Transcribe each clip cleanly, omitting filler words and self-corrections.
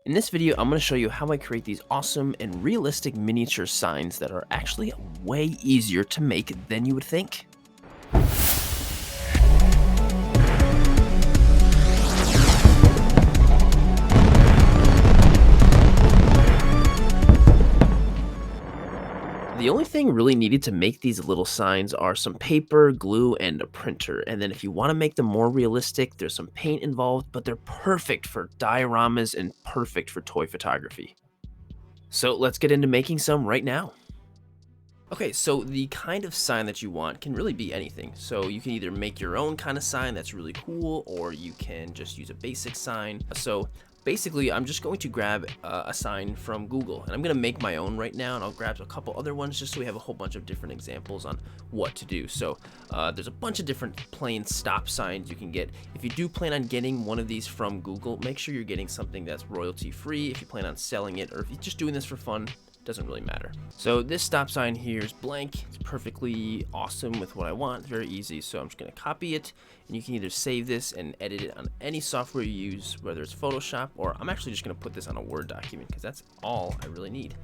In this video, I'm going to show you how I create these awesome and realistic miniature signs that are actually way easier to make than you would think. The only thing really needed to make these little signs are some paper, glue, and a printer. And then if you want to make them more realistic, there's some paint involved, but they're perfect for dioramas and perfect for toy photography. So let's get into making some right now. Okay, so the kind of sign that you want can really be anything. So you can either make your own kind of sign that's really cool, or you can just use a basic sign. So basically, I'm just going to grab a sign from Google, and I'm going to make my own right now, and I'll grab a couple other ones just so we have a whole bunch of different examples on what to do. So there's a bunch of different plain stop signs you can get. If you do plan on getting one of these from Google, make sure you're getting something that's royalty free if you plan on selling it, or if you're just doing this for fun. Doesn't really matter. So this stop sign here is blank. It's perfectly awesome with what I want. Very easy. So I'm just going to copy it, and you can either save this and edit it on any software you use, whether it's Photoshop, or I'm actually just going to put this on a Word document because that's all I really need.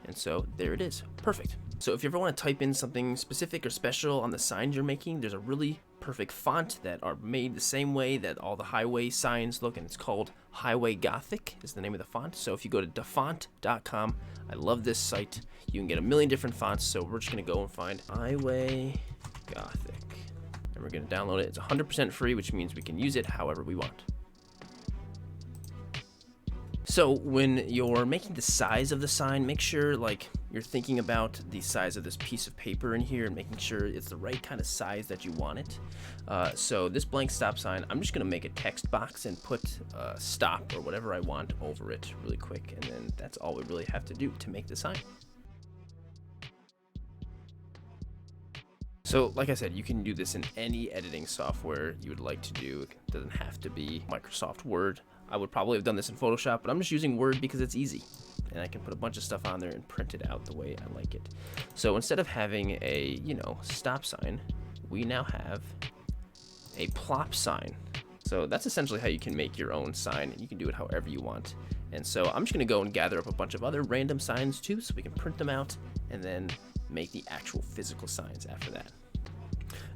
And so there it is. Perfect. So if you ever want to type in something specific or special on the signs you're making, there's a really perfect font that are made the same way that all the highway signs look, and it's called Highway Gothic is the name of the font. So if you go to dafont.com, I love this site. You can get a million different fonts, so we're just going to go and find Highway Gothic. And we're going to download it. It's 100% free, which means we can use it however we want. So when you're making the size of the sign, make sure you're thinking about the size of this piece of paper in here and making sure it's the right kind of size that you want it. So this blank stop sign, I'm just going to make a text box and put stop or whatever I want over it really quick. And then that's all we really have to do to make the sign. So like I said, you can do this in any editing software you would like to do. It doesn't have to be Microsoft Word. I would probably have done this in Photoshop, but I'm just using Word because it's easy. And I can put a bunch of stuff on there and print it out the way I like it. So instead of having a, stop sign, we now have a plop sign. So that's essentially how you can make your own sign, and you can do it however you want. And so I'm just going to go and gather up a bunch of other random signs too, so we can print them out and then make the actual physical signs after that.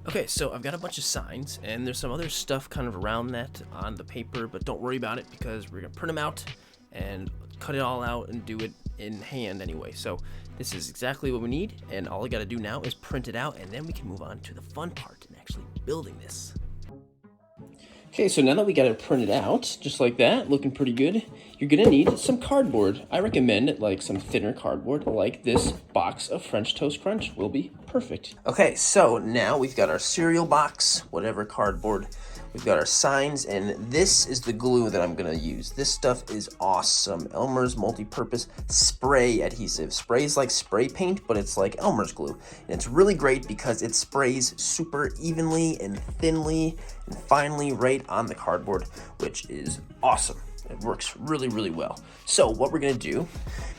Okay, so I've got a bunch of signs, and there's some other stuff kind of around that on the paper, but don't worry about it because we're going to print them out and cut it all out and do it in hand anyway. So this is exactly what we need, and all I got to do now is print it out, and then we can move on to the fun part and actually building this. Okay, so now that we got it printed out, just like that, looking pretty good, you're gonna need some cardboard. I recommend some thinner cardboard, like this box of French Toast Crunch will be perfect. Okay, so now we've got our cereal box, whatever cardboard. We've got our signs, and this is the glue that I'm gonna use. This stuff is awesome. Elmer's multi-purpose spray adhesive. Sprays like spray paint, but it's like Elmer's glue. And it's really great because it sprays super evenly and thinly and finely right on the cardboard, which is awesome. It works really, really well. So what we're gonna do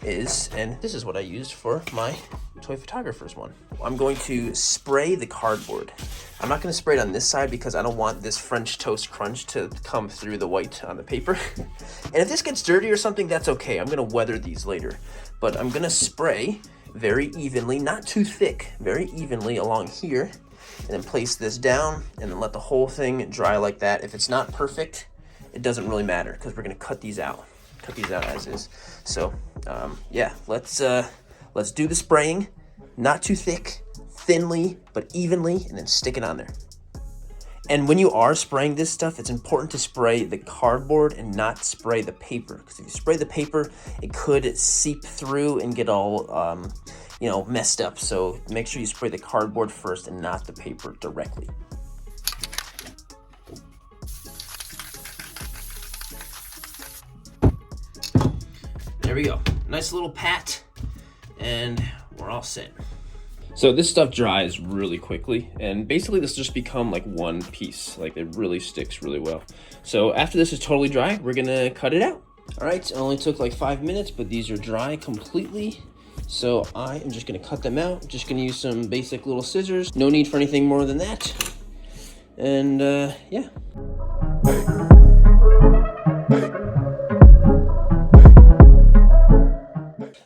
is, and this is what I used for my toy photographer's one. I'm going to spray the cardboard. I'm not gonna spray it on this side because I don't want this French Toast Crunch to come through the white on the paper. And if this gets dirty or something, that's okay. I'm gonna weather these later. But I'm gonna spray very evenly, not too thick, very evenly along here, and then place this down and then let the whole thing dry like that. If it's not perfect, it doesn't really matter because we're gonna cut these out as is. So yeah, let's do the spraying, not too thick, thinly, but evenly, and then stick it on there. And when you are spraying this stuff, it's important to spray the cardboard and not spray the paper, because if you spray the paper, it could seep through and get all messed up. So make sure you spray the cardboard first and not the paper directly. There we go. Nice little pat, and we're all set. So this stuff dries really quickly, and basically this just become like one piece. Like it really sticks really well. So after this is totally dry, we're gonna cut it out. All right, it only took like 5 minutes, but these are dry completely. So I am just gonna cut them out. Just gonna use some basic little scissors. No need for anything more than that. And yeah.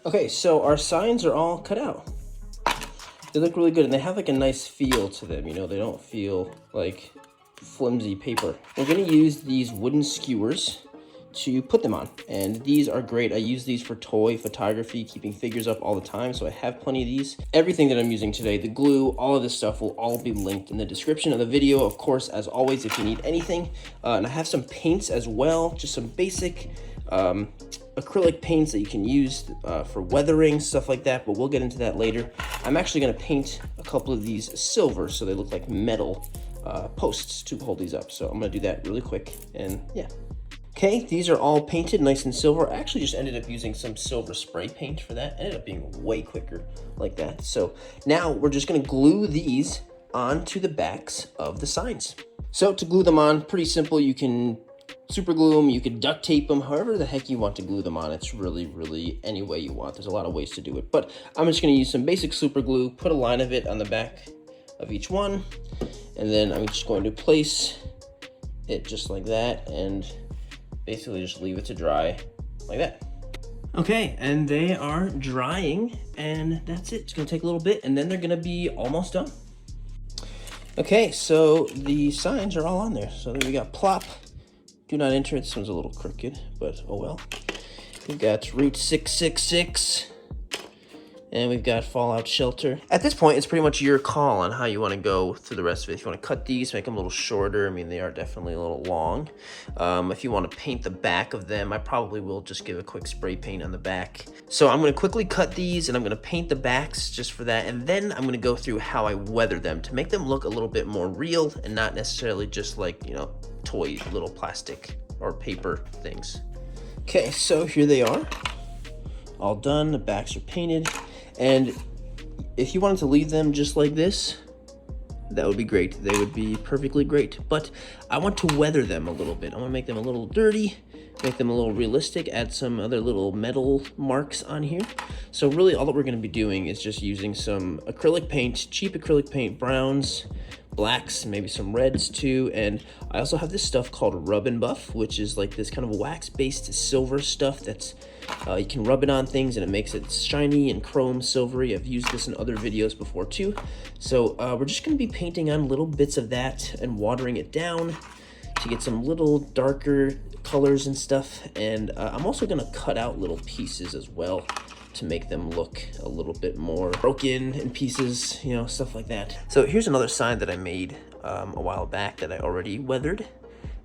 Okay, so our signs are all cut out. They look really good, and they have like a nice feel to them, you know, they don't feel like flimsy paper. We're gonna use these wooden skewers to put them on, and these are great. I use these for toy photography, keeping figures up all the time, so I have plenty of these. Everything that I'm using today, the glue, all of this stuff will all be linked in the description of the video, of course, as always, if you need anything. And I have some paints as well, just some basic acrylic paints that you can use for weathering, stuff like that, but we'll get into that later. I'm actually gonna paint a couple of these silver so they look like metal posts to hold these up. So I'm gonna do that really quick, and yeah. Okay, these are all painted nice and silver. I actually just ended up using some silver spray paint for that. Ended up being way quicker like that. So now we're just gonna glue these onto the backs of the signs. So to glue them on, pretty simple. You can super glue them, you can duct tape them, however the heck you want to glue them on. It's really any way you want. There's a lot of ways to do it, but I'm just gonna use some basic super glue, put a line of it on the back of each one, and then I'm just going to place it just like that, and basically just leave it to dry like that. Okay, and they are drying, and that's it. It's gonna take a little bit, and then they're gonna be almost done. Okay, so the signs are all on there. So then we got plop, do not enter. This one's a little crooked, but oh well. We've got Route 666, and we've got Fallout Shelter. At this point, it's pretty much your call on how you want to go through the rest of it. If you want to cut these, make them a little shorter. I mean, they are definitely a little long. If you want to paint the back of them, I probably will just give a quick spray paint on the back. So I'm going to quickly cut these, and I'm going to paint the backs just for that. And then I'm going to go through how I weather them to make them look a little bit more real and not necessarily just like, you know, toy little plastic or paper things. Okay, so here they are. All done. The backs are painted. And if you wanted to leave them just like this, that would be great. They would be perfectly great. But I want to weather them a little bit. I want to make them a little dirty, make them a little realistic, add some other little metal marks on here. So really all that we're going to be doing is just using some acrylic paint, cheap acrylic paint, browns, blacks, maybe some reds too. And I also have this stuff called Rub and Buff, which is like this kind of wax-based silver stuff that's you can rub it on things and it makes it shiny and chrome silvery. I've used this in other videos before too. So we're just going to be painting on little bits of that and watering it down to get some little darker colors and stuff. And I'm also going to cut out little pieces as well to make them look a little bit more broken in pieces, you know, stuff like that. So here's another sign that I made a while back that I already weathered.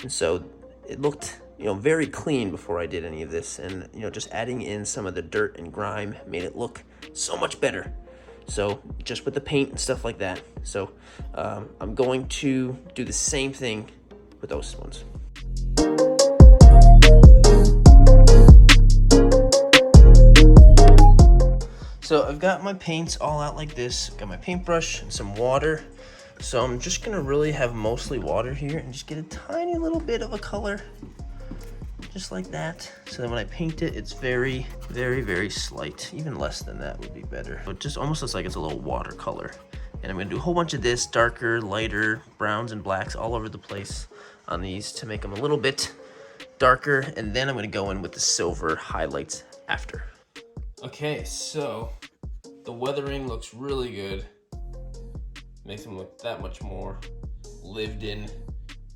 And so it looked, you know, very clean before I did any of this, and you know, just adding in some of the dirt and grime made it look so much better. So just with the paint and stuff like that. So I'm going to do the same thing with those ones. So I've got my paints all out like this. I've got my paintbrush and some water. So I'm just gonna really have mostly water here and just get a tiny little bit of a color, just like that. So then when I paint it, it's very slight. Even less than that would be better. But just almost looks like it's a little watercolor. And I'm gonna do a whole bunch of this, darker, lighter, browns and blacks all over the place on these to make them a little bit darker. And then I'm gonna go in with the silver highlights after. Okay, so the weathering looks really good. Makes them look that much more lived in,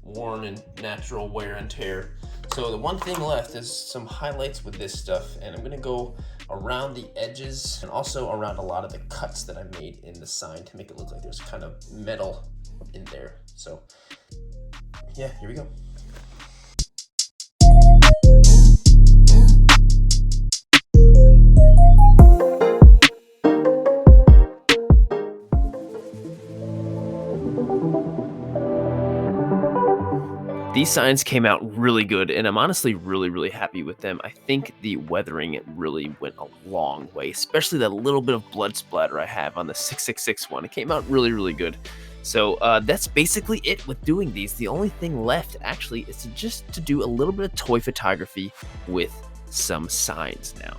worn and natural wear and tear. So the one thing left is some highlights with this stuff, and I'm gonna go around the edges and also around a lot of the cuts that I made in the sign to make it look like there's kind of metal in there. So yeah, here we go. These signs came out really good, and I'm honestly really happy with them. I think the weathering really went a long way, especially that little bit of blood splatter I have on the 666 one. It came out really good. So that's basically it with doing these. The only thing left actually is to do a little bit of toy photography with some signs now.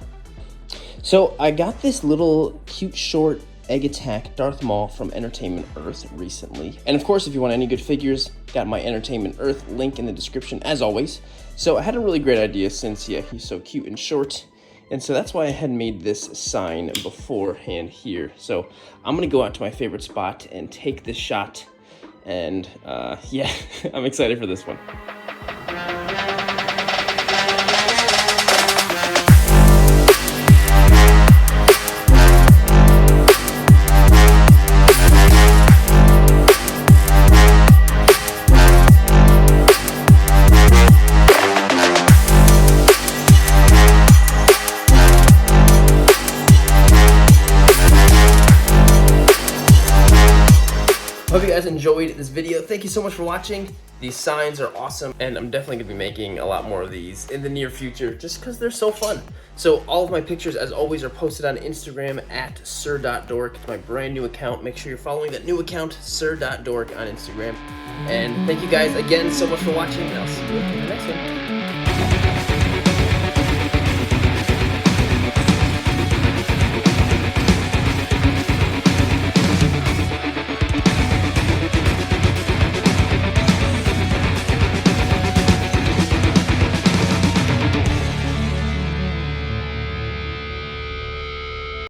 So I got this little cute short Egg Attack Darth Maul from Entertainment Earth recently. And of course, if you want any good figures, got my Entertainment Earth link in the description as always. So I had a really great idea since, yeah, he's so cute and short. And so that's why I had made this sign beforehand here. So I'm gonna go out to my favorite spot and take this shot. And yeah, I'm excited for this one. Hope you guys enjoyed this video. Thank you so much for watching. These signs are awesome, and I'm definitely gonna be making a lot more of these in the near future just because they're so fun. So all of my pictures, as always, are posted on Instagram at Sirdork. It's my brand new account. Make sure you're following that new account, Sirdork on Instagram. And thank you guys again so much for watching, and I'll see you in the next one.